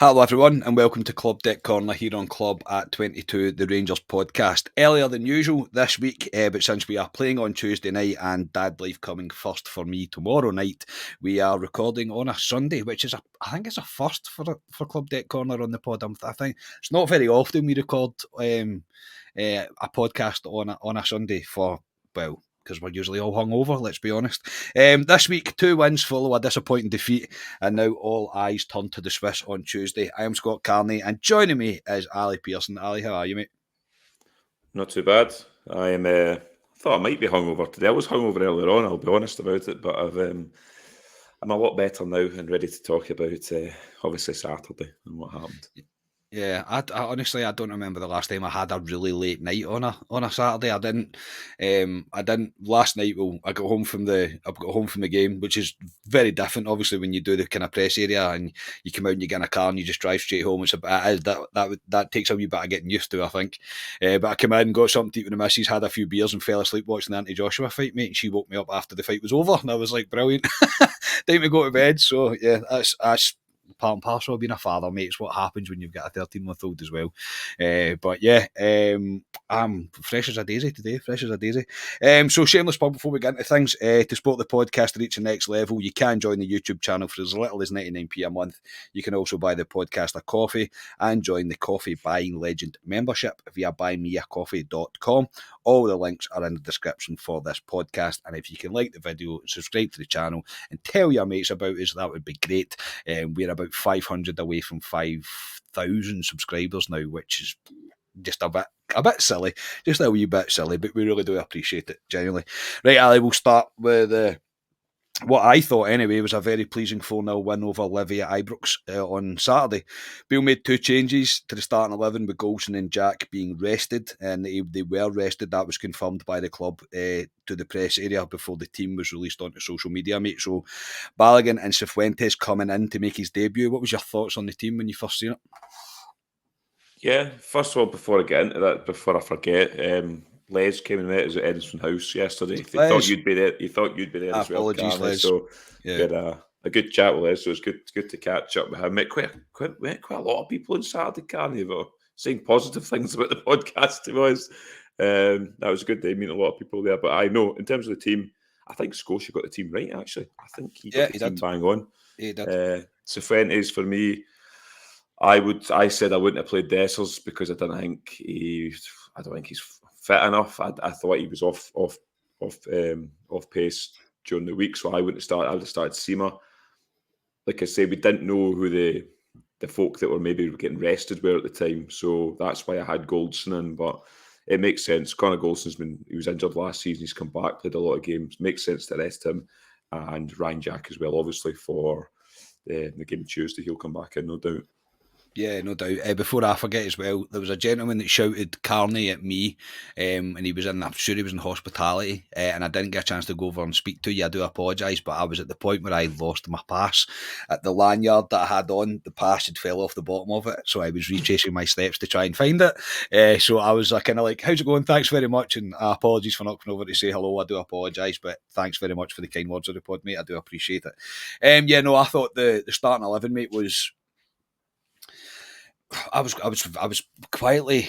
Hello everyone and welcome to Club Deck Corner here on Club at 22, the Rangers podcast. Earlier than usual this week, but since we are playing on Tuesday night and Dad Life coming first for me tomorrow night, we are recording on a Sunday, which is I think it's a first for Club Deck Corner on the pod. I think it's not very often we record a podcast on a Sunday because we're usually all hungover, let's be honest. This week, 2 wins follow a disappointing defeat, and now all eyes turn to the Swiss on Tuesday. I am Scott Carney, and joining me is Ali Pearson. Ali, how are you, mate? Not too bad. I thought I might be hungover today. I was hungover earlier on, I'll be honest about it, but I'm a lot better now and ready to talk about obviously Saturday and what happened. Yeah, I honestly I don't remember the last time I had a really late night on a Saturday. I didn't last night. Well, I got home from the game, which is very different. Obviously, when you do the kind of press area and you come out and you get in a car and you just drive straight home, that takes a wee bit of getting used to, I think. But I came in, got something to eat with the missus, had a few beers, and fell asleep watching the Anthony Joshua fight, mate. And she woke me up after the fight was over, and I was like, brilliant. Time to go to bed. So yeah, that's part and parcel of being a father, mate. It's what happens when you've got a 13-month-old as well. But yeah, I'm fresh as a daisy today. So shameless plug before we get into things. To support the podcast to reach the next level, you can join the YouTube channel for as little as 99p a month. You can also buy the podcast a coffee and join the Coffee Buying Legend membership via buymeacoffee.com. All the links are in the description for this podcast. And if you can like the video, subscribe to the channel and tell your mates about us, that would be great. We're about 500 away from 5,000 subscribers now, which is just a bit silly, just a wee bit silly, but we really do appreciate it, genuinely. Right, Ali, we'll start with what I thought anyway was a very pleasing 4-0 win over Livi at Ibrox on Saturday. Bill made 2 changes to the starting 11 with Golson and Jack being rested, and they were rested. That was confirmed by the club to the press area before the team was released onto social media, mate. So Balogun and Cifuentes coming in to make his debut. What was your thoughts on the team when you first seen it? Yeah, first of all, before I get into that, before I forget, Les came and met us at Edison House yesterday. He thought you'd be there. He thought you'd be there as well. Apologies, Carney. Les. So yeah. we had a good chat with Les. So it's good to catch up with him. Met quite a lot of people on Saturday, Carney, that were saying positive things about the podcast. To us, that was a good day. Meeting a lot of people there. But I know in terms of the team, I think Scotia got the team right. Actually, I think he got the team bang on. He did. Cifuentes for me. I said I wouldn't have played Dessers because I don't think he's fit enough. I thought he was off pace during the week, so I wouldn't have started. I would have started Seema. Like I say, we didn't know who the folk that were maybe getting rested were at the time, so that's why I had Goldson in. But it makes sense. Connor Goldson's he was injured last season. He's come back, played a lot of games. Makes sense to rest him, and Ryan Jack as well. Obviously for the game Tuesday, he'll come back in, no doubt. Yeah, no doubt. Before I forget as well, there was a gentleman that shouted Carney at me, and I'm sure he was in hospitality, and I didn't get a chance to go over and speak to you. I do apologise, but I was at the point where I lost my pass at the lanyard that I had on. The pass had fell off the bottom of it, so I was retracing my steps to try and find it. So I was kind of like, how's it going? Thanks very much, and apologies for not coming over to say hello. I do apologise, but thanks very much for the kind words of the pod, mate. I do appreciate it. Yeah, no, I thought the starting 11, mate, was... I was quietly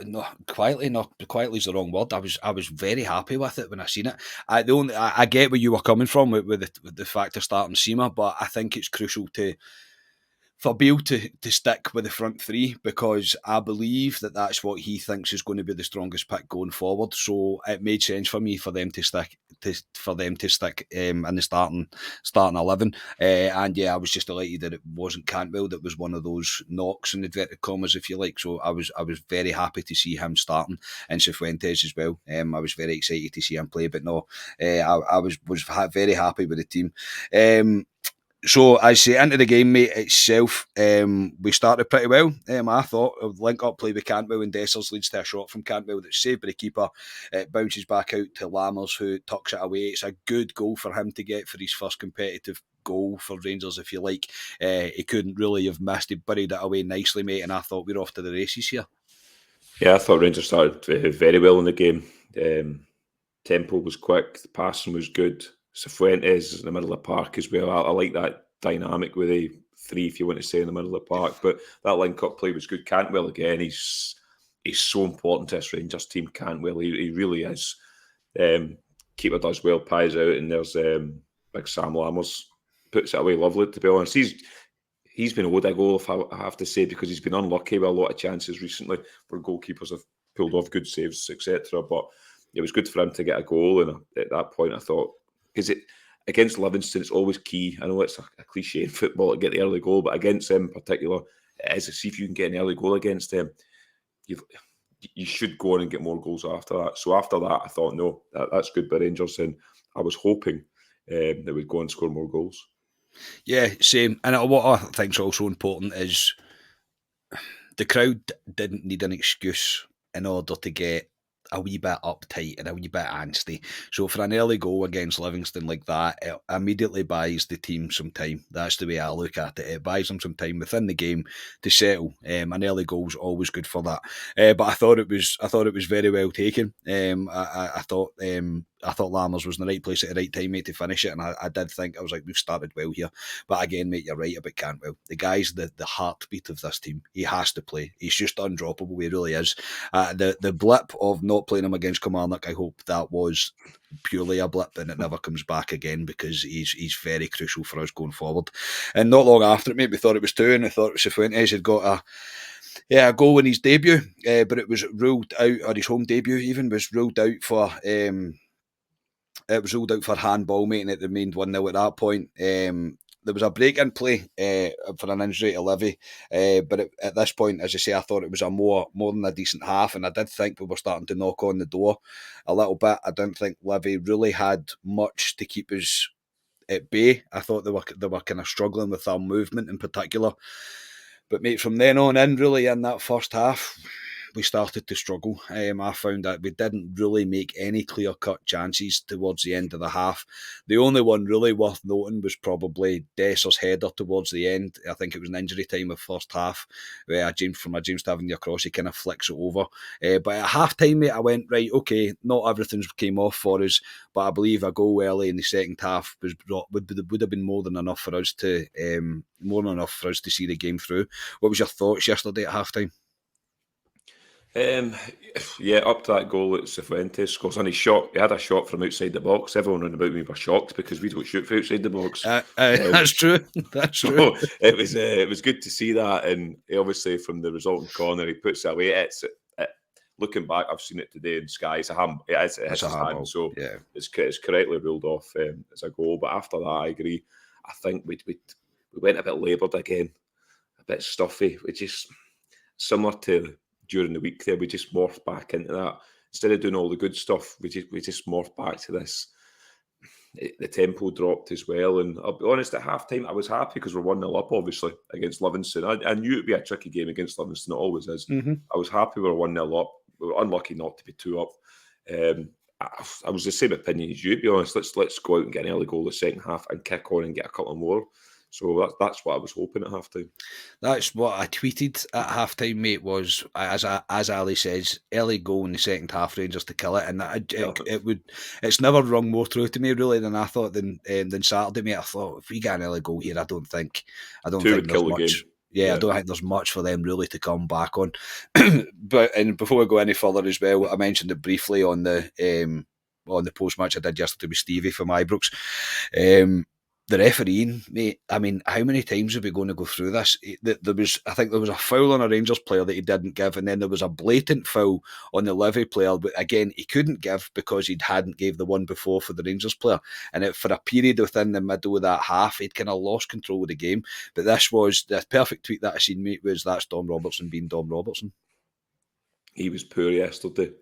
is the wrong word. I was very happy with it when I seen it. I get where you were coming from with the fact of starting Seema, but I think it's crucial for Beale to stick with the front 3 because I believe that's what he thinks is going to be the strongest pick going forward. So it made sense for me for them to stick in the starting 11. And yeah, I was just delighted that it wasn't Cantwell that was one of those knocks in inverted commas, if you like. So I was very happy to see him starting, and Cifuentes as well. I was very excited to see him play, but no, I was very happy with the team. So I say into the game, mate, itself, we started pretty well. I thought a link-up play with Cantwell and Dessers leads to a shot from Cantwell that's saved by the keeper. It bounces back out to Lammers, who tucks it away. It's a good goal for him to get for his first competitive goal for Rangers, if you like. He couldn't really have missed. He buried it away nicely, mate, and I thought we were off to the races here. Yeah, I thought Rangers started very well in the game. Tempo was quick, the passing was good. Cifuentes in the middle of the park as well. I like that dynamic with the three, if you want to say, in the middle of the park. But that link-up play was good. Cantwell, again, he's so important to this Rangers team, Cantwell. He really is. Keeper does well, pies out, and there's big Sam Lammers. Puts it away lovely, to be honest. He's been owed a goal, if I have to say, because he's been unlucky with a lot of chances recently where goalkeepers have pulled off good saves, etc. But it was good for him to get a goal, and at that point I thought, because against Livingston, it's always key. I know it's a cliche in football to get the early goal, but against them in particular, it is to see if you can get an early goal against them. You should go on and get more goals after that. So after that, I thought, no, that's good by Rangers, and I was hoping they would go and score more goals. Yeah, same. And what I think is also important is the crowd didn't need an excuse in order to get a wee bit uptight and a wee bit angsty. So for an early goal against Livingston like that, it immediately buys the team some time. That's the way I look at it. It buys them some time within the game to settle. An early goal is always good for that. But I thought it was very well taken. I thought Lammers was in the right place at the right time, mate, to finish it, and I did think, I was like, we've started well here. But again, mate, you're right about Cantwell. The guy's the heartbeat of this team. He has to play. He's just undroppable. He really is. The blip of not playing him against Kilmarnock, I hope that was purely a blip and it never comes back again, because he's very crucial for us going forward. And not long after it, mate, we thought it was 2, and I thought Cifuentes had got a goal in his debut, but it was ruled out, or his home debut even, was ruled out for it was ruled out for handball, mate, and it remained 1-0 at that point. There was a break-in play for an injury to Livi, but at this point, as I say, I thought it was a more than a decent half, and I did think we were starting to knock on the door a little bit. I didn't think Livi really had much to keep us at bay. I thought they were kind of struggling with our movement in particular. But mate, from then on in, really in that first half, we started to struggle. I found that we didn't really make any clear-cut chances towards the end of the half. The only one really worth noting was probably Desser's header towards the end. I think it was an injury time of first half, where from a James Tavernier cross, he kind of flicks it over. But at half-time, mate, I went, right, okay, not everything came off for us, but I believe a goal early in the second half would have been more than enough for us to see the game through. What was your thoughts yesterday at half-time? Yeah, up to that goal that Cifuentes scores, and he had a shot from outside the box. Everyone around about me were shocked because we don't shoot from outside the box. That's true. That's true. So it was good to see that, and obviously from the resulting corner, he puts it away. Looking back, I've seen it today in Sky. It's a hand. It's a hand, so yeah, it's correctly ruled off as a goal. But after that, I agree. I think we went a bit laboured again, a bit stuffy. We just, similar to during the week there, we just morphed back into that. Instead of doing all the good stuff, we just morphed back to this. The tempo dropped as well, and I'll be honest, at half-time I was happy because we're 1-0 up, obviously, against Livingston. I knew it'd be a tricky game against Livingston, it always is. Mm-hmm. I was happy we were 1-0 up. We were unlucky not to be 2 up. I was the same opinion as you, to be honest. Let's go out and get an early goal the second half and kick on and get a couple more. So that's what I was hoping at halftime. That's what I tweeted at halftime, mate, was, as Ali says, early goal in the second half, Rangers to kill it. And it's never rung more true to me, really, than I thought than Saturday, mate. I thought, if we get an early goal here, I don't think there's much. Yeah, I don't think there's much for them really to come back on. And before we go any further as well, I mentioned it briefly on the post-match I did yesterday with Stevie from Ibrox. The refereeing, mate, I mean, how many times are we going to go through this? I think there was a foul on a Rangers player that he didn't give, and then there was a blatant foul on the Livi player, but again, he couldn't give because he hadn't gave the one before for the Rangers player. And for a period within the middle of that half, he'd kind of lost control of the game. But this was the perfect tweet that I seen, mate, was that's Dom Robertson being Dom Robertson. He was poor yesterday.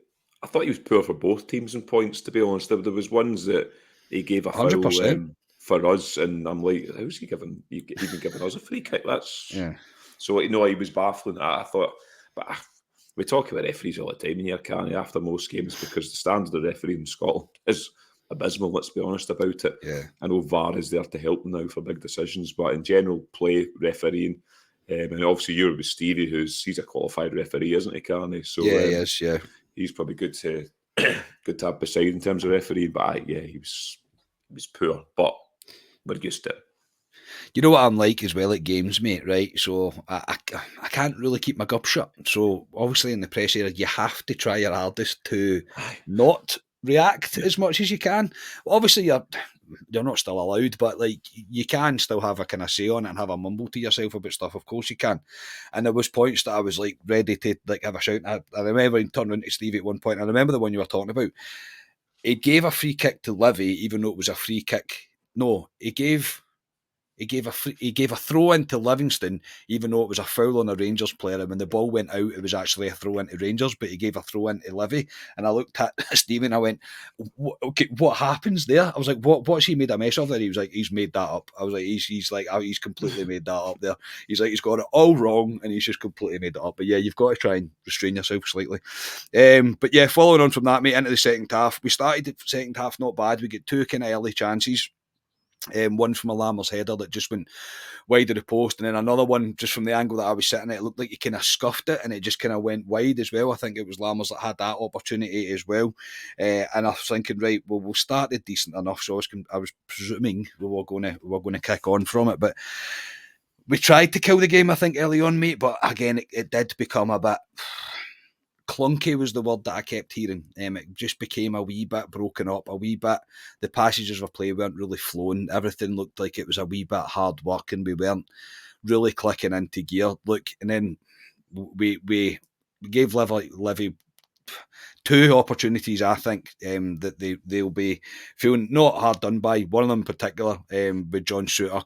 I thought he was poor for both teams in points, to be honest. There was ones that he gave a 100%. Foul for us, and I'm like, how's he even giving us a free kick? That's so, he was baffling. I thought, but we talk about referees all the time here, can't we, after most games, because the standard of refereeing in Scotland is abysmal, let's be honest about it. Yeah. I know VAR is there to help them now for big decisions, but in general, play refereeing, and obviously you're with Stevie, he's a qualified referee, isn't he, Carney? So yeah, he is, yeah. He's probably good to have beside in terms of refereeing, but he was poor, but we're used to it. you know what I'm like as well at games, mate, right? So I can't really keep my gup shut. So obviously in the press area, you have to try your hardest to Aye. not react Yeah. as much as you can. Obviously, you're not still allowed, but like you can still have a kind of say on it and have a mumble to yourself about stuff. Of course you can. And there was points that I was like ready to like have a shout. I remember him turning to Stevie at one point. I remember the one you were talking about. He gave a free kick to Livi, even though it was a free kick. No, he gave a throw into Livingston, even though it was a foul on a Rangers player. And when the ball went out, it was actually a throw into Rangers, but he gave a throw into Livi. And I looked at Stephen, I went, "Okay, what happens there?" I was like, "What's he made a mess of there?" He was like, "He's made that up." I was like, "He's completely made that up there." He's like, "He's got it all wrong, and he's just completely made it up." But yeah, you've got to try and restrain yourself slightly. But yeah, following on from that, mate, into the second half, we started the second half not bad. We get two kind of early chances. One from a Lammers header that just went wide of the post, and then another one just from the angle that I was sitting at. It looked like he kind of scuffed it, and it just kind of went wide as well. I think it was Lammers that had that opportunity as well. And I was thinking, right, well, we'll start it decent enough. So I was presuming we were going to kick on from it, but we tried to kill the game, I think, early on, mate. But again, it did become a bit clunky was the word that I kept hearing. It just became a wee bit broken up, a wee bit. The passages of play weren't really flowing. Everything looked like it was a wee bit hard work, and we weren't really clicking into gear. Look, and then we gave Livy two opportunities, I think, that they'll be feeling not hard done by. One of them in particular, with John Shooter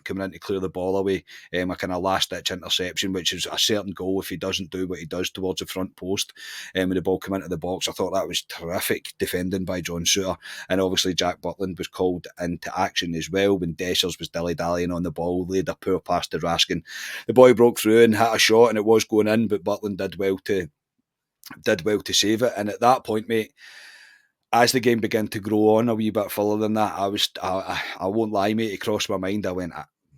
coming in to clear the ball away, a kind of last ditch interception, which is a certain goal if he doesn't do what he does towards the front post. When the ball came into the box, I thought that was terrific defending by John Shooter, and obviously Jack Butland was called into action as well when Dessers was dilly dallying on the ball, laid a poor pass to Raskin. The boy broke through and hit a shot, and it was going in, but Butland did well to save it. And at that point, mate, as the game began to grow on a wee bit further than that, I won't lie, mate, it crossed my mind. I went,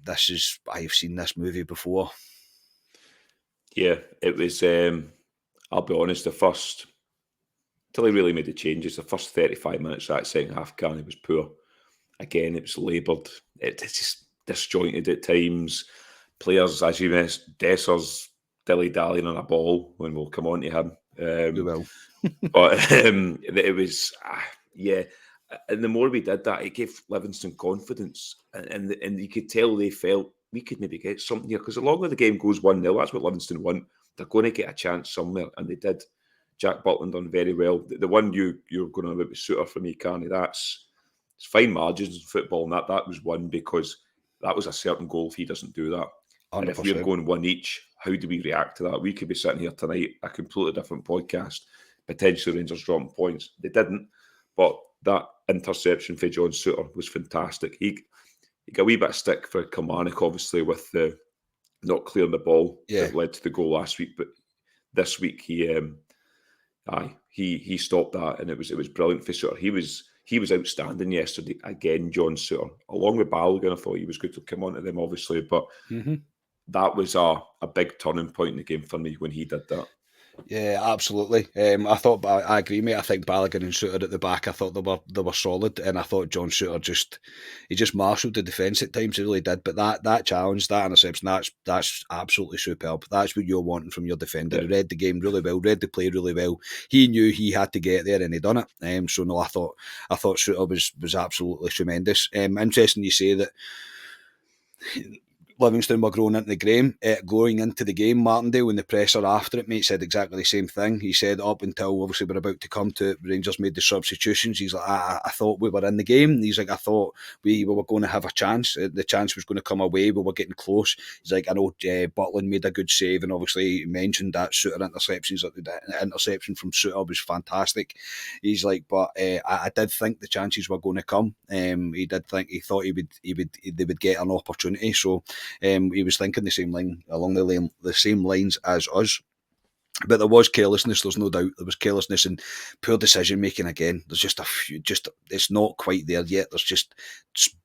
I've seen this movie before. Yeah, it was, I'll be honest, the first, till he really made the changes, the first 35 minutes of that second half, Carney was poor. Again, it was laboured. It's just disjointed at times. Players, as you mentioned, Dessers dilly-dallying on a ball, when we'll come on to him. We will. But it was, yeah. And the more we did that, it gave Livingston confidence. And you could tell they felt we could maybe get something here. Because the longer the game goes 1-0, that's what Livingston want. They're going to get a chance somewhere. And they did. Jack Butland done very well. The one you're going on about with Suter for me, Carney, it's fine margins in football. And that was one, because that was a certain goal if he doesn't do that. 100%. And if we're going one each, how do we react to that? We could be sitting here tonight, a completely different podcast, potentially Rangers dropping points. They didn't, but that interception for John Suter was fantastic. He got a wee bit of stick for Kilmarnock, obviously, with the not clearing the ball that led to the goal last week. But this week he stopped that, and it was brilliant for Suter. He was outstanding yesterday again, John Suter, along with Balogun. I thought he was good to come on to them, obviously, but that was a big turning point in the game for me when he did that. Yeah, absolutely. I agree, mate. I think Balogun and Suter at the back, I thought they were solid, and I thought John Suter just marshalled the defence at times. He really did. But that challenge, that interception, that's absolutely superb. That's what you're wanting from your defender. He read the game really well, read the play really well. He knew he had to get there, and he done it. So no, I thought Suter was absolutely tremendous. Interesting you say that Livingston were going into the game, Martindale, and the presser after it, mate, said exactly the same thing. He said up until obviously we're about to come to Rangers made the substitutions, he's like, I thought we were in the game. He's like, I thought we were going to have a chance. The chance was going to come away. We were getting close. He's like, I know Butland made a good save, and obviously he mentioned that Suter interceptions. The interception from Suter was fantastic. He's like, but I did think the chances were going to come. He thought they would get an opportunity. So he was thinking the same line along the same lines as us. But there was carelessness, there's no doubt. There was carelessness and poor decision making again. There's just a few, it's not quite there yet. There's just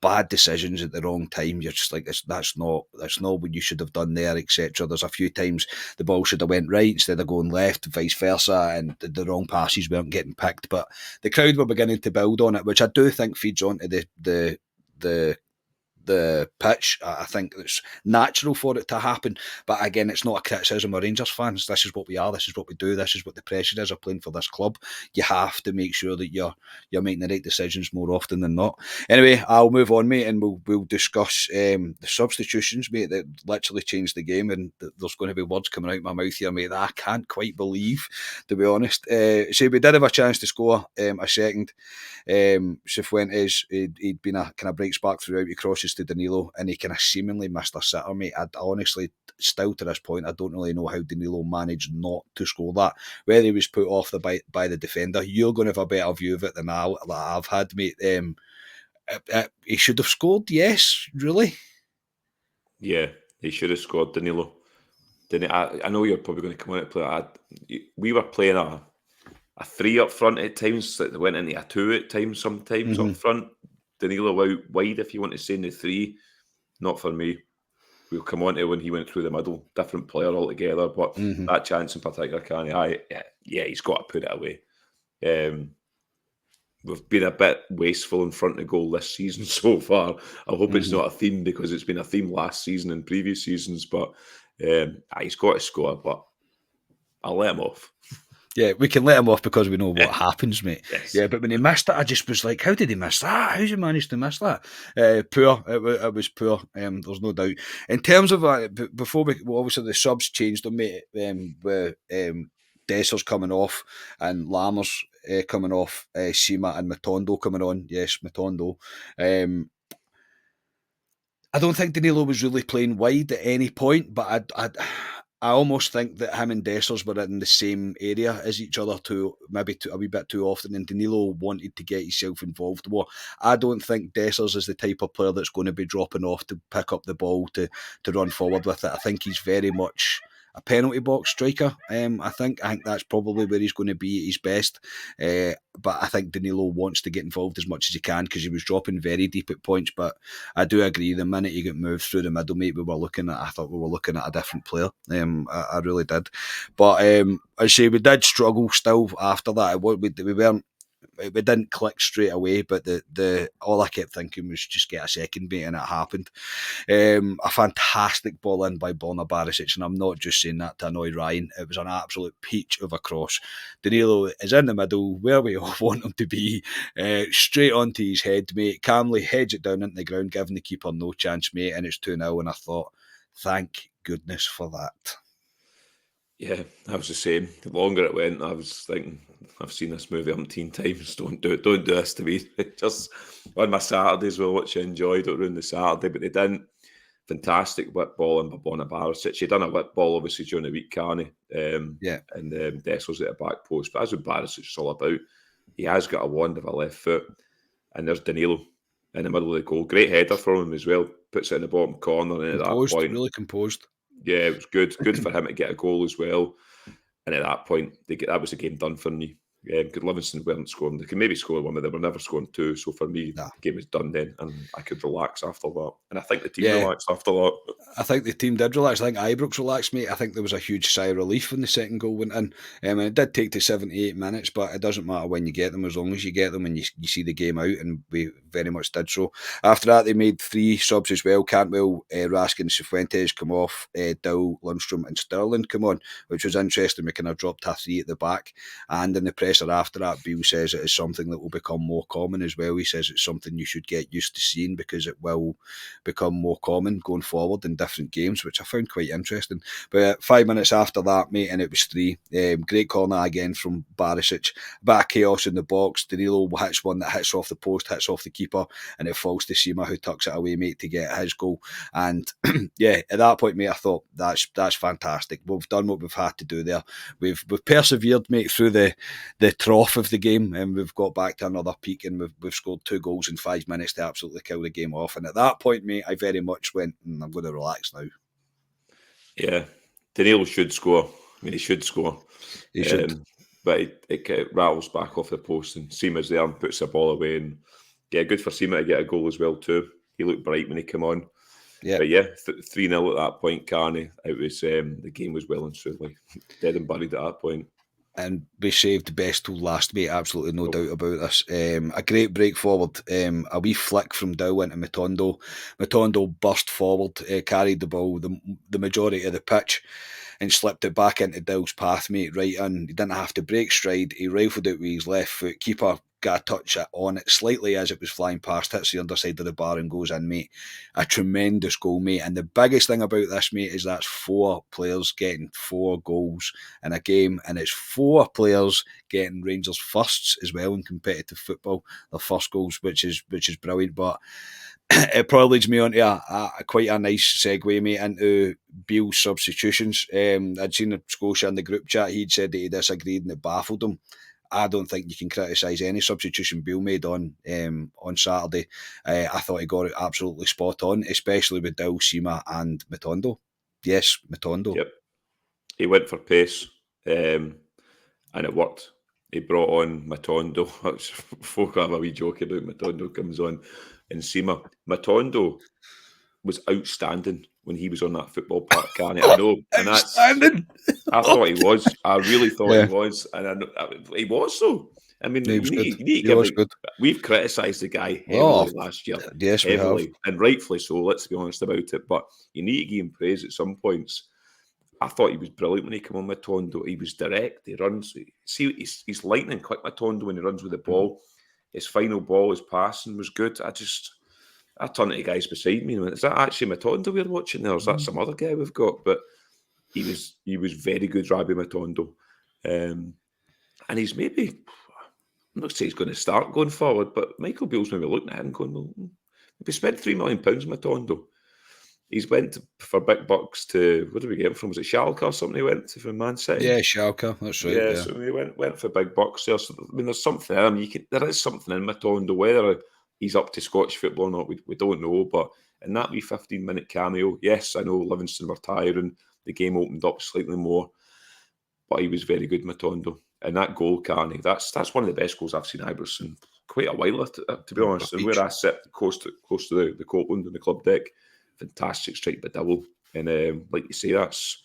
bad decisions at the wrong time. You're just like, that's not what you should have done there, etc. There's a few times the ball should have went right instead of going left, vice versa, and the wrong passes weren't getting picked. But the crowd were beginning to build on it, which I do think feeds onto the the pitch. I think it's natural for it to happen, but again, it's not a criticism of Rangers fans. This is what we are, this is what we do, this is what the pressure is of playing for this club. You have to make sure that you're making the right decisions more often than not. Anyway, I'll move on, mate, and we'll discuss the substitutions, mate, that literally changed the game, and there's going to be words coming out of my mouth here, mate, that I can't quite believe, to be honest. So we did have a chance to score a second. Cifuentes, he'd been a kind of bright spark throughout. He crosses to Danilo, and he kind of seemingly missed a sitter, mate. I honestly, still to this point, I don't really know how Danilo managed not to score that. Whether he was put off by the defender, you're going to have a better view of it than I've had, mate. He should have scored, yes, really. Yeah, he should have scored, Danilo. I know you're probably going to come on and play. We were playing a 3 up front at times, that went into a 2 at times sometimes up front. Danilo out wide, if you want to say, in the 3. Not for me. We'll come on to when he went through the middle. Different player altogether. But that chance in particular, he's got to put it away. We've been a bit wasteful in front of goal this season so far. I hope it's not a theme, because it's been a theme last season and previous seasons. But he's got to score, but I'll let him off. Yeah, we can let him off because we know what happens, mate. Yes. Yeah, but when he missed it, I just was like, how did he miss that? How's he managed to miss that? Poor. It was poor. There's no doubt. In terms of, before obviously the subs changed on, mate, with Dessers coming off and Lammers coming off, Sima and Matondo coming on. Yes, Matondo. I don't think Danilo was really playing wide at any point, but I almost think that him and Dessers were in the same area as each other a wee bit too often, and Danilo wanted to get himself involved more. I don't think Dessers is the type of player that's going to be dropping off to pick up the ball to run forward with it. I think he's very much a penalty box striker. I think that's probably where he's going to be at his best. But I think Danilo wants to get involved as much as he can, because he was dropping very deep at points. But I do agree, the minute he got moved through the middle, mate, I thought we were looking at a different player. I really did. But I say we did struggle still after that. We didn't click straight away, but the all I kept thinking was just get a second, mate, and it happened. A fantastic ball in by Borna Barisic, and I'm not just saying that to annoy Ryan. It was an absolute peach of a cross. Danilo is in the middle, where we all want him to be, straight onto his head, mate. Calmly heads it down into the ground, giving the keeper no chance, mate, and it's 2-0, and I thought, thank goodness for that. Yeah, I was the same. The longer it went, I was thinking, I've seen this movie umpteen times. Don't do this to me. Just on my Saturdays, which I enjoyed, don't ruin the Saturday, but they didn't. Fantastic whip ball in Borna Barisic. He done a whip ball obviously during the week, Carney. And Dessers at the back post. But as with Barisic, it's all about, he has got a wand of a left foot, and there's Danilo in the middle of the goal. Great header from him as well. Puts it in the bottom corner, and Composed, at that point, really composed. Yeah, it was good. Good for him to get a goal as well. And at that point, that was the game done for me. Because Livingston weren't scoring. They could maybe score one, but they were never scoring 2. So for me, the game was done then, and I could relax after that. And I think the team relaxed after that. I think the team did relax. I think Ibrox relaxed, mate. I think there was a huge sigh of relief when the second goal went in. And it did take to 78 minutes, but it doesn't matter when you get them, as long as you get them and you see the game out, and we very much did so. After that, they made 3 subs as well. Cantwell, Raskin, Cifuentes come off, Dill, Lundstrom and Sterling come on, which was interesting. We kind of dropped a 3 at the back, and in the presser after that, Beale says it is something that will become more common as well. He says it's something you should get used to seeing, because it will become more common going forward in different games, which I found quite interesting. But 5 minutes after that, mate, and it was 3. Great corner again from Barisic. A bit of chaos in the box. Danilo hits one that hits off the post, hits off the keeper, and it falls to Sima, who tucks it away, mate, to get his goal. And yeah, at that point, mate, I thought that's fantastic. We've done what we've had to do there. We've persevered, mate, through the trough of the game, and we've got back to another peak, and we've scored 2 goals in 5 minutes to absolutely kill the game off. And at that point, mate, I very much went, I'm going to relax now. Yeah, Danilo should score. I mean, he should score. He should. But it rattles back off the post, and Seema's there and puts the ball away. And yeah, good for Seema to get a goal as well too. He looked bright when he came on. Yeah. But yeah, 3-0 at that point, Carney. It was the game was well and truly dead and buried at that point. and we saved the best till last, mate. Absolutely no doubt about this. A great break forward. A wee flick from Dow into Matondo. Matondo burst forward, carried the ball the majority of the pitch, and slipped it back into Dow's path, mate. Right in. He didn't have to break stride. He rifled it with his left foot. Keeper got a touch on it slightly as it was flying past, hits the underside of the bar and goes in, mate. A tremendous goal, mate. And the biggest thing about this, mate, is that's 4 players getting 4 goals in a game, and it's 4 players getting Rangers firsts as well in competitive football, their first goals, which is brilliant. But it probably leads me on to a quite a nice segue, mate, into Beale's substitutions. I'd seen a Scotia in the group chat. He'd said that he disagreed and it baffled him. I don't think you can criticise any substitution Beale made on Saturday. I thought he got it absolutely spot on, especially with Dal, Sima and Matondo. Yes, Matondo. Yep. He went for pace, and it worked. He brought on Matondo. Folk have a wee joke about Matondo comes on and Sima. Matondo was outstanding when he was on that football park, Carney. I know, and that's outstanding. I thought he was. I really thought he was, and I know, he was. So I mean, He was good. We've criticised the guy heavily last year. Yes, heavily, we have, and rightfully so. Let's be honest about it. But you need to give him praise at some points. I thought he was brilliant when he came on Matondo. He was direct. He runs. See, he's lightning quick, Matondo, when he runs with the ball. His final ball, his passing was good. I turned to the guys beside me and went, is that actually Matondo we're watching there? Or is that some other guy we've got? But he was very good, Rabbi Matondo. And he's maybe, I'm not saying he's going to start going forward, but Michael Beale's maybe looking at him going, well, we spent £3 million Matondo. He's went for big bucks to, where did we get him from? Was it Schalke or something he went to from Man City? Yeah, Schalke, that's right. Yeah, so he went for big bucks there. So, I mean, there's something in him. There is something in Matondo, whether he's up to Scottish football or not, we don't know. But in that wee 15-minute cameo, yes, I know Livingston were tiring. The game opened up slightly more. But he was very good, Matondo. And that goal, Carney, that's one of the best goals I've seen Ibrox in quite a while, to be honest. And where I sit close to the Copeland and the club deck, fantastic strike by Dibble. And like you say, that's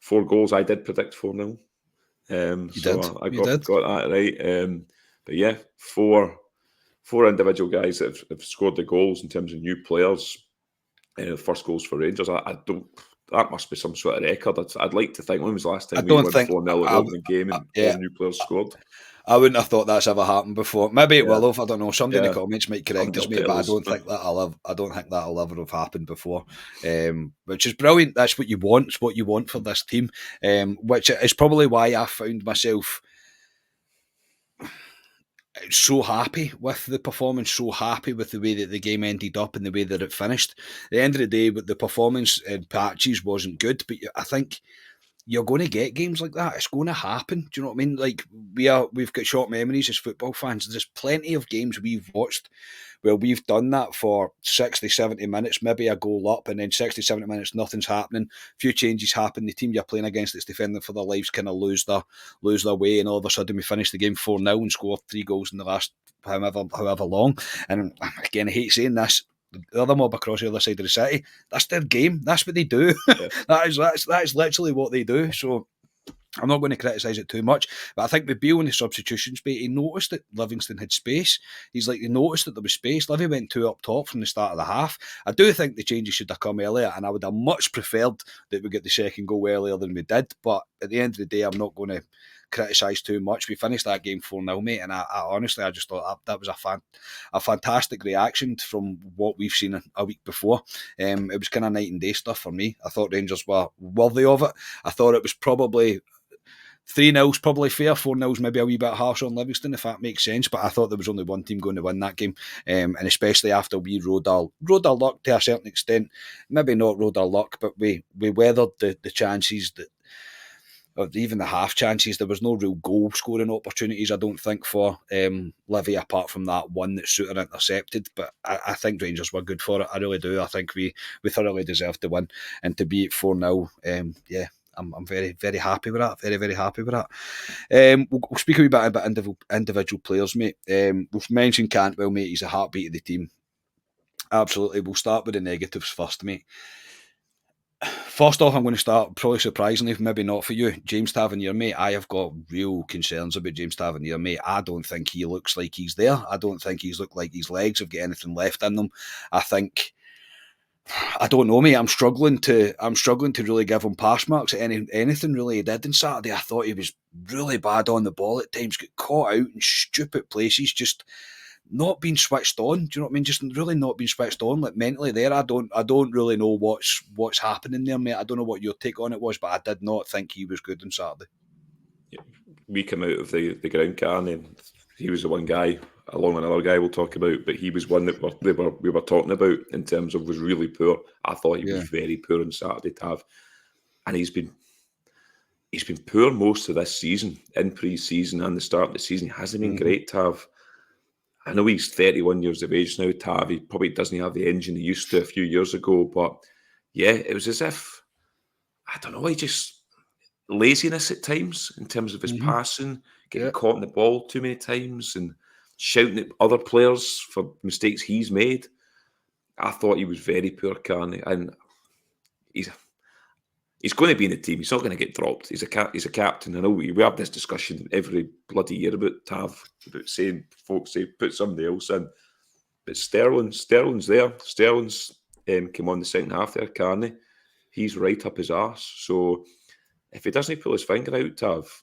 4 goals. I did predict 4-0. I got that right. But yeah, four individual guys that have scored the goals in terms of new players. First goals for Rangers. I don't. That must be some sort of record. I'd like to think. When was the last time we won 4-0 at opening game and all new players scored? I wouldn't have thought that's ever happened before. Maybe it will have. I don't know. Somebody in the comments might correct us, mate, but I don't think that'll ever have happened before. Which is brilliant. That's what you want. It's what you want for this team. Which is probably why I found myself so happy with the performance, so happy with the way that the game ended up and the way that it finished. At the end of the day, but the performance in patches wasn't good, but I think you're going to get games like that. It's going to happen. Do you know what I mean? Like we've got short memories as football fans. There's plenty of games we've watched where we've done that for 60, 70 minutes, maybe a goal up, and then 60, 70 minutes, nothing's happening. A few changes happen. The team you're playing against that's defending for their lives kind of lose their way, and all of a sudden we finish the game 4-0 and score 3 goals in the last however long. And again, I hate saying this, the other mob across the other side of the city, that's their game. That's what they do. Yeah. that is literally what they do. So I'm not going to criticise it too much, but I think with Beale and the substitutions, he noticed that Livingston had space. He noticed that there was space. Livy went 2 up top from the start of the half. I do think the changes should have come earlier, and I would have much preferred that we get the second goal earlier than we did. But at the end of the day, I'm not going to criticise too much. We finished that game 4-0, mate, and I honestly, I just thought that was a fantastic reaction from what we've seen a week before. It was kind of night and day stuff for me. I thought Rangers were worthy of it. I thought it was probably 3-0's probably fair, 4-0's maybe a wee bit harsh on Livingston, if that makes sense, but I thought there was only one team going to win that game, and especially after we rode our luck to a certain extent. Maybe not rode our luck, but we weathered the chances that, or even the half chances. There was no real goal scoring opportunities, I don't think, for Livy, apart from that one that Suter intercepted. But I think Rangers were good for it. I really do. I think we thoroughly deserved to win, and to be at 4-0, yeah, I'm very, very happy with that. Very, very happy with that. We'll speak a wee bit about individual players, mate. We've mentioned Cantwell, mate. He's a heartbeat of the team. Absolutely. We'll start with the negatives first, mate. First off, I'm going to start, probably surprisingly, maybe not for you, James Tavernier, mate. I have got real concerns about James Tavernier, mate. I don't think he looks like he's there. I don't think he's looked like his legs have got anything left in them. I don't know, mate. I'm struggling to really give him pass marks at anything really he did on Saturday. I thought he was really bad on the ball at times, got caught out in stupid places, just not being switched on. Do you know what I mean? Just really not being switched on, like mentally there. I don't really know what's happening there, mate. I don't know what your take on it was, but I did not think he was good on Saturday. We came out of the ground, Karen, and he was the one guy, along with another guy we'll talk about, but he was one that we were talking about in terms of was really poor. I thought he was very poor on Saturday, Tav, and he's been poor most of this season, in pre-season and the start of the season. He hasn't been great, Tav. I know he's 31 years of age now, Tav. He probably doesn't have the engine he used to a few years ago, but yeah, it was as if, I don't know, he just laziness at times in terms of his passing, getting caught in the ball too many times and shouting at other players for mistakes he's made. I thought he was very poor, Carney, and he's going to be in the team. He's not going to get dropped. He's a captain. I know we have this discussion every bloody year about Tav, about saying folks say put somebody else in, but Sterling's there. Sterling's came on the second half there, Carney. He's right up his arse. So if he doesn't pull his finger out, Tav,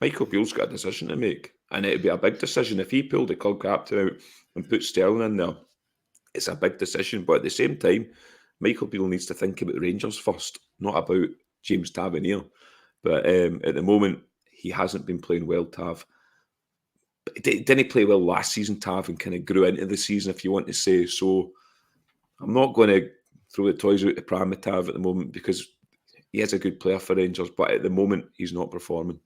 Michael Beale's got a decision to make. And it'd be a big decision. If he pulled the club captain out and put Sterling in there, it's a big decision. But at the same time, Michael Beale needs to think about Rangers first, not about James Tavernier. But at the moment, he hasn't been playing well, Tav. Didn't he play well last season, Tav, and kind of grew into the season, if you want to say? So I'm not going to throw the toys out the pram with Tav at the moment, because he is a good player for Rangers, but at the moment, he's not performing.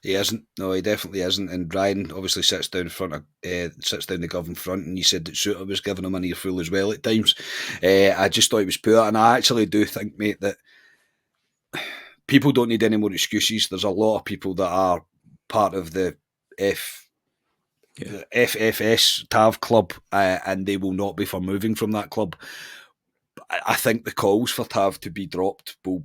He isn't. No, he definitely isn't. And Ryan obviously sits down the Gov in front, and he said that Shooter was giving him an earful as well at times. I just thought he was poor, and I actually do think, mate, that people don't need any more excuses. There's a lot of people that are part of the FFS TAV club, and they will not be for moving from that club. I think the calls for TAV to be dropped will,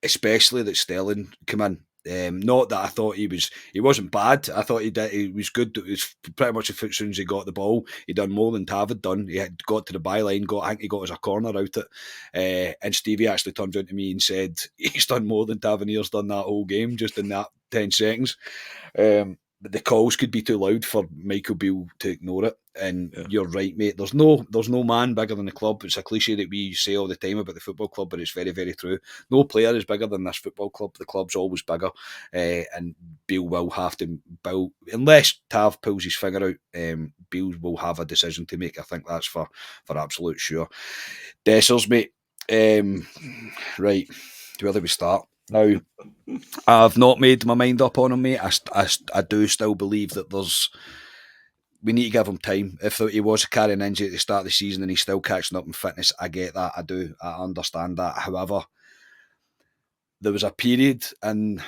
especially that Sterling come in. Not that I thought he wasn't bad. I thought he was good. It was pretty much as soon as he got the ball, he done more than Tav had done. He had got to the byline, I think he got us a corner out it. And Stevie actually turned around to me and said he's done more than Tavernier's done that whole game, just in that 10 seconds. But the calls could be too loud for Michael Beale to ignore it. And you're right, mate. There's no man bigger than the club. It's a cliche that we say all the time about the football club, but it's very, very true. No player is bigger than this football club. The club's always bigger. And Beale will have to build, unless Tav pulls his finger out, Beale will have a decision to make. I think that's for absolute sure. Dessers, mate. Right. Where do we start? Now, I've not made my mind up on him, mate. I do still believe that we need to give him time. If he was carrying injury at the start of the season and he's still catching up in fitness, I get that. I do. I understand that. However, there was a period, and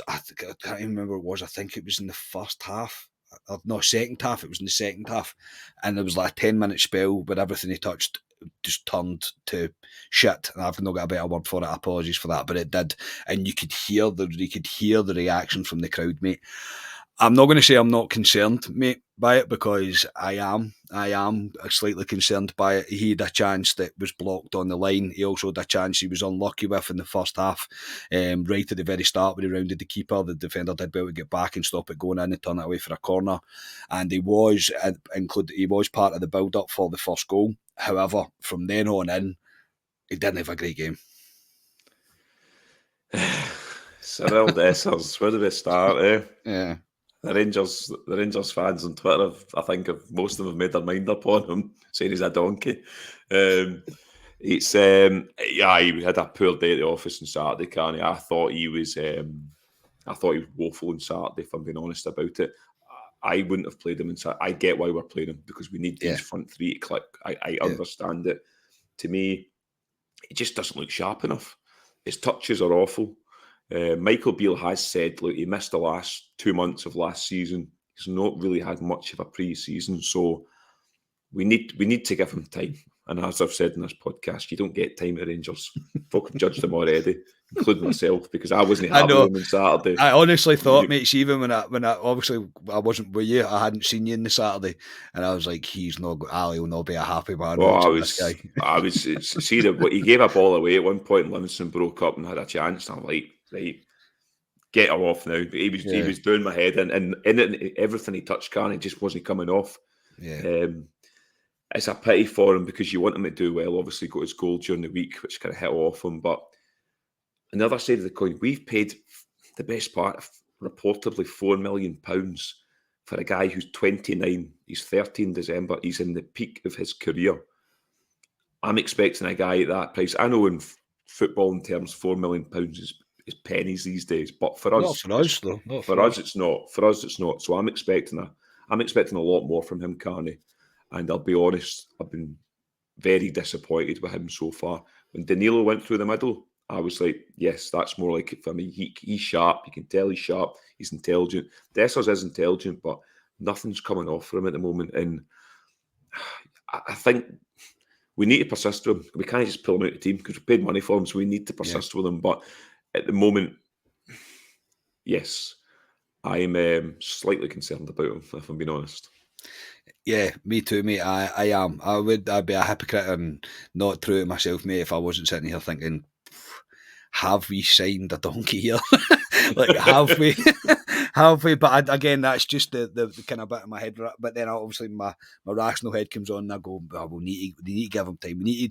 I can't even remember what it was. I think it was in the first half. No, second half. It was in the second half. And there was like a 10-minute spell where everything he touched just turned to shit, and I've not got a better word for it. Apologies for that, but it did, and you could hear the reaction from the crowd, mate. I'm not going to say I'm not concerned, mate, by it, because I am slightly concerned by it. He had a chance that was blocked on the line. He also had a chance he was unlucky with in the first half, right at the very start when he rounded the keeper. The defender did well to get back and stop it going in and turn it away for a corner, and he was part of the build-up for the first goal. However, from then on in, he didn't have a great game. Cyril Dessers, where do we start? Yeah. The Rangers fans on Twitter, I think most of them have made their mind up on him, saying he's a donkey. He had a poor day at the office on Saturday, Carney. I thought he was woeful on Saturday, if I'm being honest about it. I wouldn't have played him inside. I get why we're playing him, because we need these front three to click. I understand it. To me, it just doesn't look sharp enough. His touches are awful. Michael Beale has said, look, he missed the last 2 months of last season. He's not really had much of a pre-season, so we need to give him time. And as I've said in this podcast, you don't get time at Rangers. Folk have judged them already, including myself, because I wasn't happy with them on Saturday. I honestly thought, mate, even when I obviously I wasn't with you, I hadn't seen you on the Saturday, and I was like, Ali will not be a happy man watching this guy. See that he gave a ball away at one point, and Livingston broke up and had a chance, and I'm like, right, get him off now. He was doing my head, and everything he touched, it just wasn't coming off. Yeah. It's a pity for him because you want him to do well. Obviously, got his goal during the week, which kind of hit off him. But on the other side of the coin, we've paid the best part of reportedly £4 million for a guy who's 29. He's 30 in December. He's in the peak of his career. I'm expecting a guy at that price. I know in football in terms, £4 million is pennies these days, but for us, it's not. For us, it's not. So I'm expecting a lot more from him, Carney. And I'll be honest, I've been very disappointed with him so far. When Danilo went through the middle, I was like, yes, that's more like it for me. He's sharp. You can tell he's sharp. He's intelligent. Dessers is intelligent, but nothing's coming off for him at the moment. And I think we need to persist with him. We can't just pull him out of the team because we paid money for him, so we need to persist with him. But at the moment, yes, I'm slightly concerned about him, if I'm being honest. Yeah, me too, mate. I am. I'd be a hypocrite and not true to myself, mate, if I wasn't sitting here thinking, have we signed a donkey here? Like, have we? Have we? But again, that's just the kind of bit in my head. But then obviously my rational head comes on and I go, well, we need to give him time. We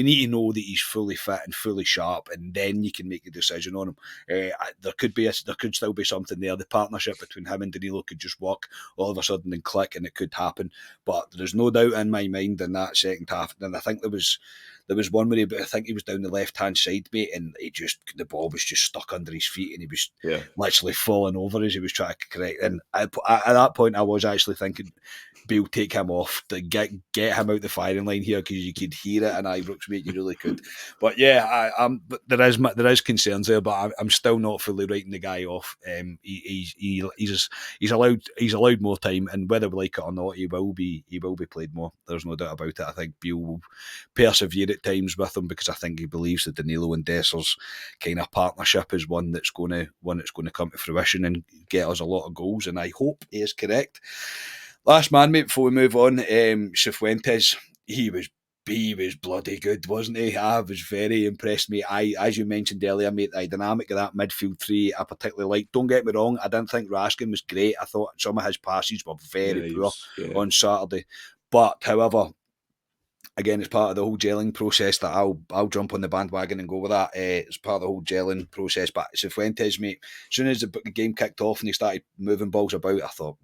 need to know that he's fully fit and fully sharp, and then you can make a decision on him. There could still be something there. The partnership between him and Danilo could just work all of a sudden and click, and it could happen. But there's no doubt in my mind in that second half. And I think there was one where I think he was down the left-hand side, mate, and the ball was just stuck under his feet, and he was literally falling over as he was trying to correct. And at that point, I was actually thinking, Bill, take him off, to get him out the firing line here, because you could hear it in Ibrox, mate. You really could. But yeah, but there is concerns there, but I'm still not fully writing the guy off. He's allowed more time, and whether we like it or not, he will be played more. There's no doubt about it. I think Bill will persevere at times with him, because I think he believes that Danilo and Dessers kind of partnership is one that's going to come to fruition and get us a lot of goals, and I hope he is correct. Last man, mate, before we move on, Cifuentes, he was bloody good, wasn't he? I was very impressed, mate. As you mentioned earlier, mate, the dynamic of that midfield three, I particularly liked. Don't get me wrong, I didn't think Raskin was great. I thought some of his passes were very poor on Saturday. But, however, again, it's part of the whole gelling process that I'll jump on the bandwagon and go with that. It's part of the whole gelling process. But Cifuentes, mate, as soon as the game kicked off and he started moving balls about, I thought,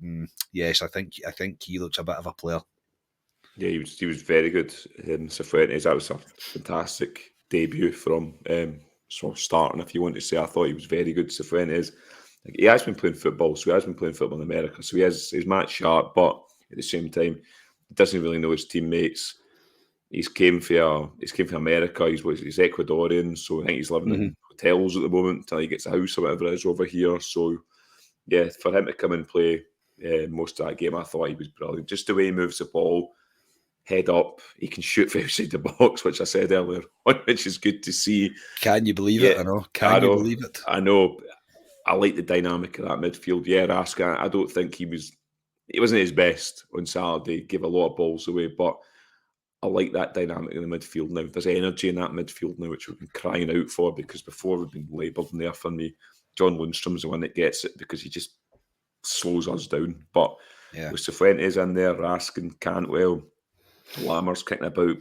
yes, I think he looks a bit of a player. Yeah, he was very good. Cifuentes, that was a fantastic debut from sort of starting, if you want to say. I thought he was very good. Cifuentes, he has been playing football, so he has been playing football in America, so he's match sharp, but at the same time, he doesn't really know his teammates. He's came from America. He's Ecuadorian, so I think he's living in hotels at the moment until he gets a house or whatever it is over here. So, yeah, for him to come and play most of that game, I thought he was brilliant. Just the way he moves the ball, head up, he can shoot from outside the box, which I said earlier on, which is good to see. Can you believe it? I know. Can you believe it? I know. I like the dynamic of that midfield. Yeah, Raska, I don't think he wasn't his best on Saturday. Gave a lot of balls away, but I like that dynamic in the midfield now. There's energy in that midfield now, which we've been crying out for, because before we've been labelled in there for me. John Lundstrom's the one that gets it because he just slows us down. But with Cifuentes in there, Raskin, Cantwell, Lammers kicking about,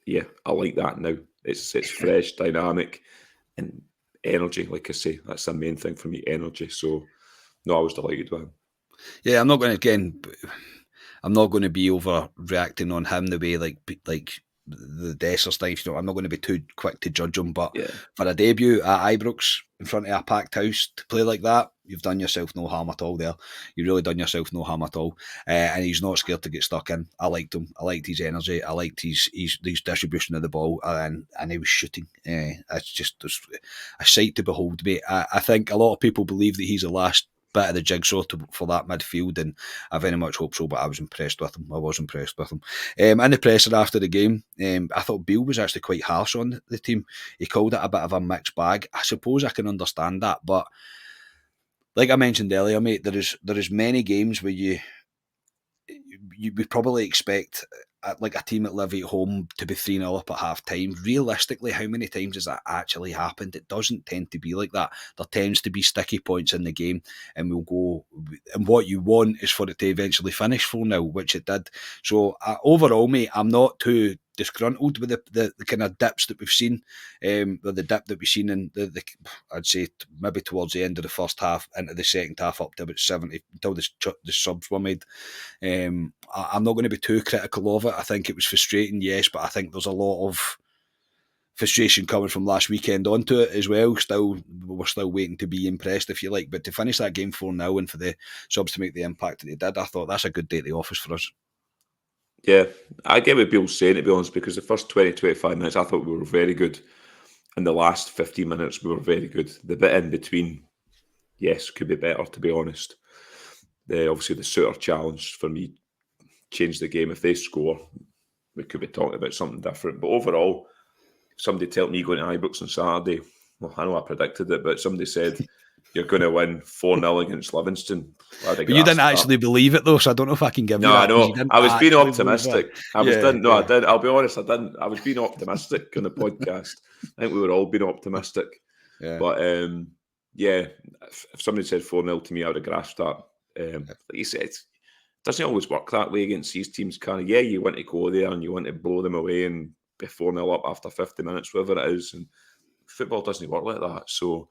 yeah, I like that now. It's fresh, dynamic, and energy. Like I say, that's the main thing for me, energy. So, no, I was delighted with him. Yeah, I'm not going to be overreacting on him the way like the Dessers things. I'm not going to be too quick to judge him, but for a debut at Ibrox in front of a packed house to play like that, you've done yourself no harm at all there. You've really done yourself no harm at all. And he's not scared to get stuck in. I liked him. I liked his energy. I liked his distribution of the ball, and he was shooting. It's just a sight to behold, mate. I think a lot of people believe that he's the last bit of the jigsaw for that midfield, and I very much hope so. But I was impressed with him. In the presser after the game, I thought Beale was actually quite harsh on the team. He called it a bit of a mixed bag. I suppose I can understand that, but like I mentioned earlier, mate, there is many games where you would probably expect like a team at Livi at home to be 3-0 up at half time. Realistically, how many times has that actually happened? It doesn't tend to be like that. There tends to be sticky points in the game, and we'll go. And what you want is for it to eventually finish 4-0, which it did. So overall, mate, I'm not too disgruntled with the kind of dips that we've seen, the dip that we've seen in the I'd say maybe towards the end of the first half into the second half up to about 70 until the subs were made. I'm not going to be too critical of it. I think it was frustrating, yes, but I think there's a lot of frustration coming from last weekend onto it as well. We're still waiting to be impressed, if you like. But to finish that game 4-0 and for the subs to make the impact that they did, I thought that's a good day at the office for us. Yeah, I get what Bill's saying, to be honest, because the first 20-25 minutes I thought we were very good. And the last 15 minutes we were very good. The bit in between, yes, could be better, to be honest. Obviously, the Suter challenge for me changed the game. If they score, we could be talking about something different. But overall, somebody told me going to Ibrox on Saturday, well, I know I predicted it, but somebody said you're going to win 4-0 against Livingston. But you didn't actually believe it, though, so I don't know if I can give you that. No, I know. I was being optimistic. I did. I'll be honest, I didn't. I was being optimistic on the podcast. I think we were all being optimistic. Yeah. But, if somebody said 4-0 to me, I would have grasped that. Like you said, it doesn't always work that way against these teams, kind of. Yeah, you want to go there and you want to blow them away and be 4-0 up after 50 minutes, whatever it is. And football doesn't work like that. So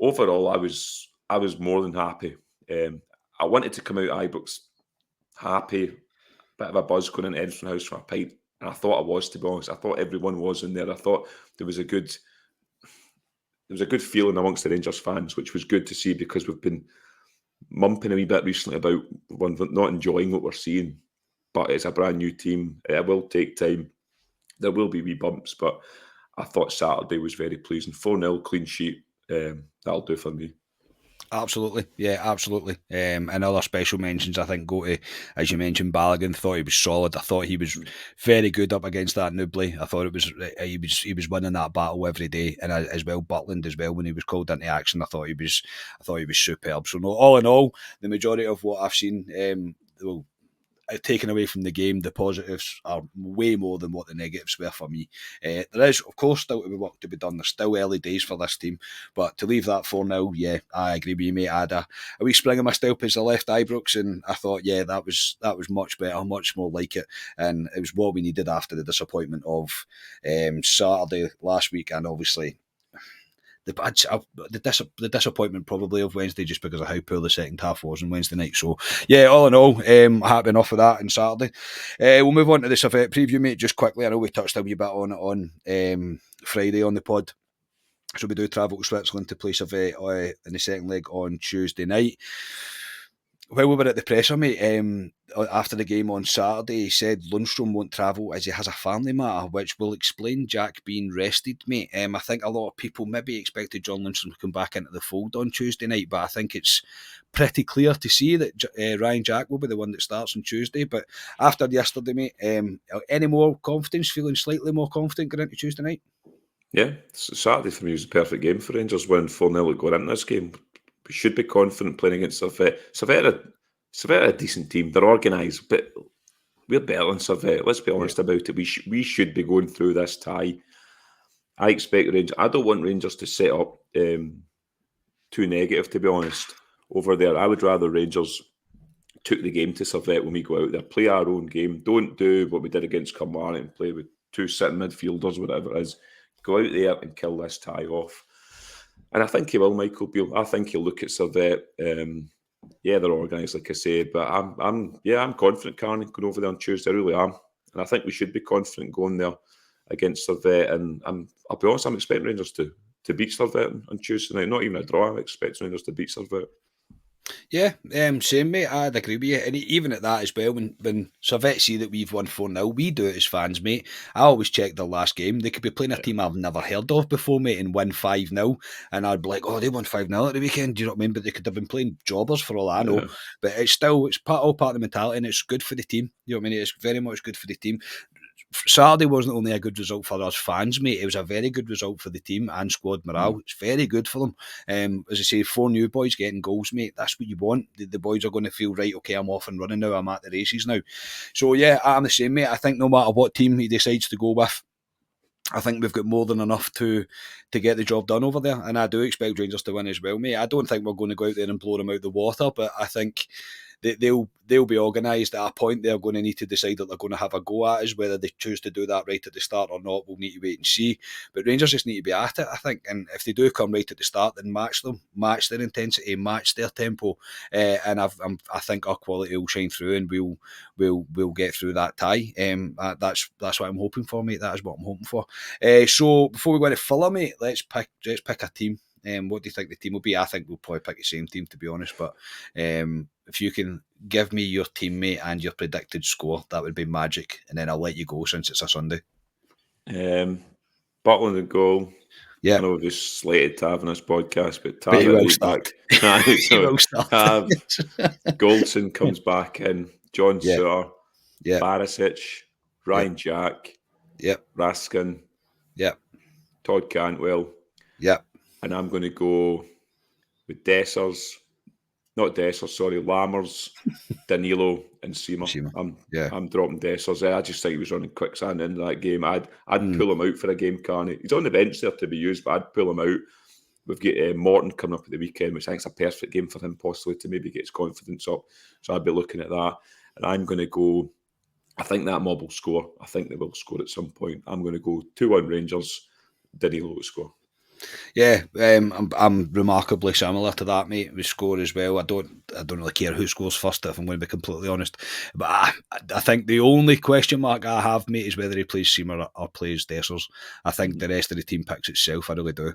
overall, I was more than happy. I wanted to come out of Ibrox happy, bit of a buzz going into Edison House for a pint. And I thought I was, to be honest. I thought everyone was in there. I thought there was a good feeling amongst the Rangers fans, which was good to see, because we've been mumping a wee bit recently about not enjoying what we're seeing. But it's a brand new team. It will take time. There will be wee bumps, but I thought Saturday was very pleasing. 4-0, clean sheet. That'll do for me. Absolutely, yeah, absolutely. And other special mentions, I think, go to, as you mentioned, Balogun. Thought he was solid. I thought he was very good up against that Nubly. I thought he was winning that battle every day, and as well Butland as well when he was called into action. I thought he was superb. So no, all in all, the majority of what I've seen, taken away from the game, the positives are way more than what the negatives were for me. There is, of course, still to be work to be done. There's still early days for this team, but to leave that 4-0, yeah, I agree with you, mate. I had a wee spring in my step as I left Ibrox, and I thought, yeah, that was much better, much more like it, and it was what we needed after the disappointment of Saturday last week, and obviously the disappointment probably of Wednesday, just because of how poor the second half was on Wednesday night. So yeah, all in all, happy enough with that on Saturday. We'll move on to the Servette preview, mate, just quickly. I know we touched a wee bit on it on Friday on the pod. So we do travel to Switzerland to play Servette in the second leg on Tuesday night. While we were at the presser, mate, after the game on Saturday, he said Lundstrom won't travel as he has a family matter, which will explain Jack being rested, mate. I think a lot of people maybe expected John Lundstrom to come back into the fold on Tuesday night, but I think it's pretty clear to see that Ryan Jack will be the one that starts on Tuesday. But after yesterday, mate, any more confidence, feeling slightly more confident going into Tuesday night? Yeah, Saturday for me was a perfect game for Rangers, winning 4-0 going into this game. We should be confident playing against Servette. Servette are a decent team. They're organised, but we're better than Servette. Let's be honest about it. We should be going through this tie. I expect Rangers. I don't want Rangers to set up too negative, to be honest, over there. I would rather Rangers took the game to Servette when we go out there. Play our own game. Don't do what we did against Kilmarnock and play with two sitting midfielders, whatever it is. Go out there and kill this tie off. And I think he will, Michael Beale. I think he'll look at Servette. They're organised, like I say, but I'm confident, Carney, going over there on Tuesday. I really am, and I think we should be confident going there against Servette. And I'll be honest, I'm expecting Rangers to beat Servette on Tuesday night. Not even a draw. I'm expecting Rangers to beat Servette. Yeah, same mate. I'd agree with you. And even at that as well, when Servette see that we've won 4-0, we do it as fans, mate. I always check their last game. They could be playing a Yeah. team I've never heard of before, mate, and win 5-0. And I'd be like, oh, they won 5-0 at the weekend. Do you know what I mean? But they could have been playing jobbers for all I know. Yeah. But it's all part of the mentality, and it's good for the team. You know what I mean? It's very much good for the team. Saturday wasn't only a good result for us fans, mate. It was a very good result for the team and squad morale. It's very good for them. As I say, 4 new boys getting goals, mate. That's what you want. The boys are going to feel right. Okay, I'm off and running now. I'm at the races now. So yeah, I'm the same, mate. I think no matter what team he decides to go with, I think we've got more than enough to get the job done over there, and I do expect Rangers to win as well, mate. I don't think we're going to go out there and blow them out the water, but I think they'll be organised at a point. They're going to need to decide that they're going to have a go at us. Whether they choose to do that right at the start or not, we'll need to wait and see. But Rangers just need to be at it, I think. And if they do come right at the start, then match them, match their intensity, match their tempo, and I think our quality will shine through, and we'll get through that tie. That's what I'm hoping for, mate. That is what I'm hoping for. So before we go to Fuller, mate, let's pick a team. What do you think the team will be? I think we'll probably pick the same team, to be honest. But if you can give me your teammate and your predicted score, that would be magic. And then I'll let you go since it's a Sunday. Butland and goal. Yeah. I know we've just slated to have on this podcast, but But he Taz will right start. back. He will start. Have Goldson comes back in, John Yeah. Suter, Yeah. Barisic, Ryan Jack, Yep. Raskin, Yep. Todd Cantwell, Yep. and I'm going to go with Lammers, Danilo, and Seamer. I'm dropping Dessers. I just think he was running quicksand in that game. I'd pull him out for a game, Carney. He's on the bench there to be used, but I'd pull him out. We've got Morton coming up at the weekend, which I think is a perfect game for him, possibly to maybe get his confidence up. So I'd be looking at that. And I'm going to go, I think that mob will score. I think they will score at some point. I'm going to go 2-1 Rangers, Danilo will score. Yeah, I'm remarkably similar to that, mate. We score as well. I don't really care who scores first, if I'm going to be completely honest. But I think the only question mark I have, mate, is whether he plays Seamer or plays Dessers. I think the rest of the team picks itself. I really do.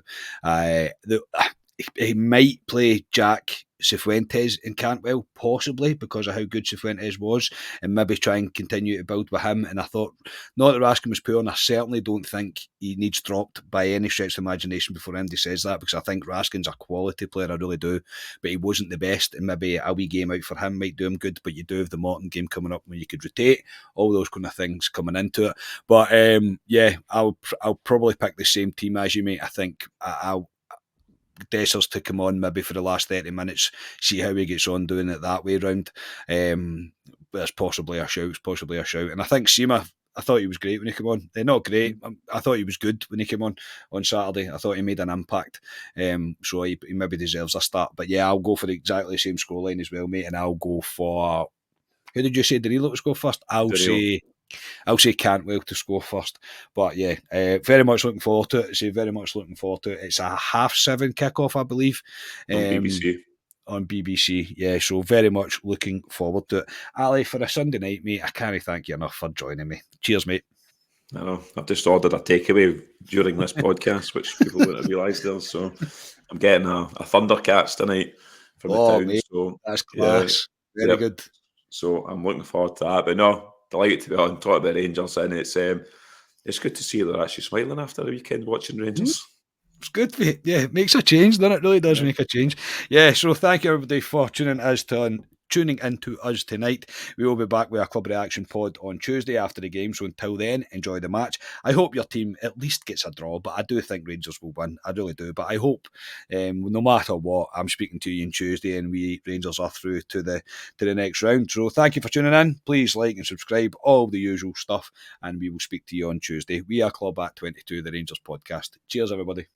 He might play Jack, Cifuentes and Cantwell, possibly because of how good Cifuentes was, and maybe try and continue to build with him. And I thought, not that Raskin was poor, and I certainly don't think he needs dropped by any stretch of imagination before anybody says that, because I think Raskin's a quality player, I really do, but he wasn't the best, and maybe a wee game out for him might do him good, but you do have the Morton game coming up when you could rotate, all those kind of things coming into it. But yeah, I'll probably pick the same team as you, mate. I think I'll Dessers to come on maybe for the last 30 minutes, see how he gets on doing it that way round. That's possibly a shout. And I think Seamer, I thought he was great when he came on. Not great. I thought he was good when he came on Saturday. I thought he made an impact. So he maybe deserves a start. But yeah, I'll go for exactly the same scoreline as well, mate. And I'll go for, who did you say Danilo to score first? I'll say Cantwell to score first. But yeah, very much looking forward to it. It's a 7:30 kickoff, I believe. On BBC. On BBC, yeah, so very much looking forward to it. Ali, for a Sunday night, mate, I can't thank you enough for joining me. Cheers, mate. I know, I've just ordered a takeaway during this podcast, which people wouldn't realise there, so I'm getting a Thundercats tonight from the town. Mate, so that's class. Very good. So I'm looking forward to that. But no, delighted to be on talk about Rangers, and it's good to see they're actually smiling after the weekend watching Rangers. It's good, mate. Yeah, it makes a change, doesn't it? It really does make a change. Yeah, so thank you everybody for tuning into us tonight. We will be back with a club reaction pod on Tuesday after the game. So until then, enjoy the match. I hope your team at least gets a draw, but I do think Rangers will win. I really do. But I hope, no matter what, I'm speaking to you on Tuesday, and we Rangers are through to the next round. So thank you for tuning in. Please like and subscribe, all the usual stuff, and we will speak to you on Tuesday. We are Club at 22, the Rangers podcast. Cheers, everybody.